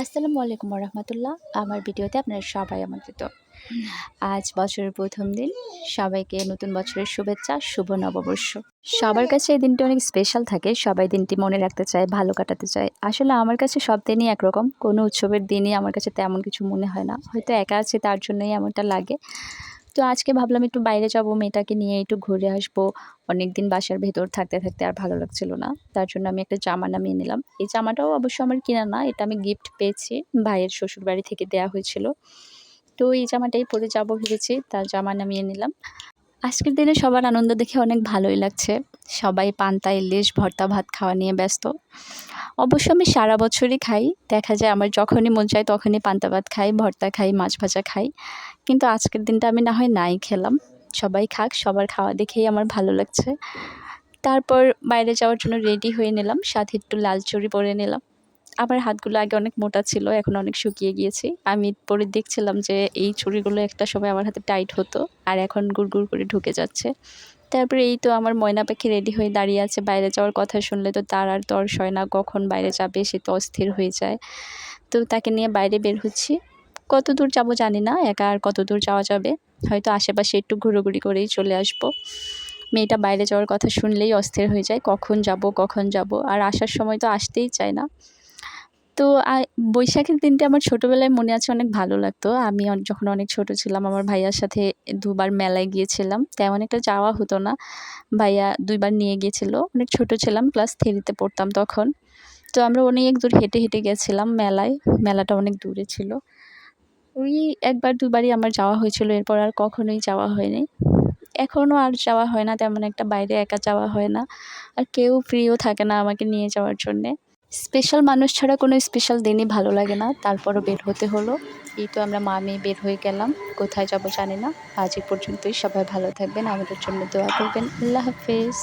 আসসালামু আলাইকুম রহমতুল্লাহ। আমার ভিডিওতে আপনারা সবাই আমন্ত্রিত। আজ বছরের প্রথম দিন, সবাইকে নতুন বছরের শুভেচ্ছা, শুভ নববর্ষ। সবার কাছে এই দিনটি অনেক স্পেশাল থাকে, সবাই দিনটি মনে রাখতে চায়, ভালো কাটাতে চায়। আসলে আমার কাছে সব দিনই একরকম, কোনো উৎসবের দিনই আমার কাছে তেমন কিছু মনে হয় না, হয়তো একা আছি তার জন্যই এমনটা লাগে। তো আজকে ভাবলাম একটু বাইরে যাব, মেয়েটাকে নিয়ে একটু ঘুরে আসবো। অনেকদিন বাসার ভেতর থাকতে থাকতে আর ভালো লাগছিল না, তার জন্য আমি একটা জামা নামিয়ে নিলাম। এই জামাটাও অবশ্য আমার কিনা না, এটা আমি গিফট পেয়েছি, ভাইয়ের শ্বশুর বাড়ি থেকে দেয়া হয়েছিল। তো এই জামাটাই পরে যাবো ভেবেছি, তার জামা নামিয়ে নিলাম। আজকের দিনে সবার আনন্দ দেখে অনেক ভালোই লাগছে। সবাই পান্তা ইলিশ ভর্তা ভাত খাওয়া নিয়ে ব্যস্ত। অবশ্য আমি সারা বছরই খাই, দেখা যায় আমার যখনই মন চায় তখনই পান্তা ভাত খাই, ভর্তা খাই, মাছ ভাজা খাই। কিন্তু আজকের দিনটা আমি না হয় নাই খেলাম। সবাই খাক, সবার খাওয়া দেখেই আমার ভালো লাগছে। তারপর বাইরে যাওয়ার জন্য রেডি হয়ে নিলাম, সাথে একটু লাল চুড়ি পরে নিলাম। আমার হাতগুলো আগে অনেক মোটা ছিল, এখন অনেক শুকিয়ে গিয়েছে। আমি পরে দেখছিলাম যে এই চুড়িগুলো একটা সময় আমার হাতে টাইট হতো, আর এখন গুড় করে ঢুকে যাচ্ছে। তারপরে এই তো আমার ময়না পাখি রেডি হয়ে দাঁড়িয়ে আছে, বাইরে যাওয়ার কথা শুনলে তো তার আর তর সয় না, কখন বাইরে যাবে সে তো অস্থির হয়ে যায়। তো তাকে নিয়ে বাইরে বের হচ্ছি। কত দূর যাবো জানি না, একা আর কত দূর যাওয়া যাবে, হয়তো আশেপাশে একটু ঘোরাঘুরি করেই চলে আসব। মেয়েটা বাইরে যাওয়ার কথা শুনলেই অস্থির হয়ে যায়, কখন যাব, আর আসার সময় তো আসতেই চায় না। তো বৈশাখের দিনটা আমার ছোটোবেলায় মনে আছে, অনেক ভালো লাগতো। আমি যখন অনেক ছোট ছিলাম, আমার ভাইয়ার সাথে দুবার মেলায় গিয়েছিলাম, তেমন একটা যাওয়া হতো না। ভাইয়া ২ বার নিয়ে গিয়েছিল, অনেক ছোট ছিলাম, ক্লাস 3 পড়তাম তখন। তো আমরা অনেক দূর হেঁটে হেঁটে গেছিলাম মেলায়, মেলাটা অনেক দূরে ছিল। ওই ১ বার ২ বারই আমার যাওয়া হয়েছিল, এরপর আর কখনোই যাওয়া হয়নি। এখনও আর যাওয়া হয় না তেমন একটা, বাইরে একা যাওয়া হয় না। আর কেউ ফ্রিও থাকে না আমাকে নিয়ে যাওয়ার জন্যে। স্পেশাল মানুষ ছাড়া কোনো স্পেশাল দিনই ভালো লাগে না, তারপরও বের হতে হলো। এই তো আমরা মা মেয়ে বের হয়ে গেলাম, কোথায় যাব জানি না। আজ এ পর্যন্তই, সবাই ভালো থাকবেন, আমাদের জন্য দোয়া করবেন। আল্লাহ হাফেজ।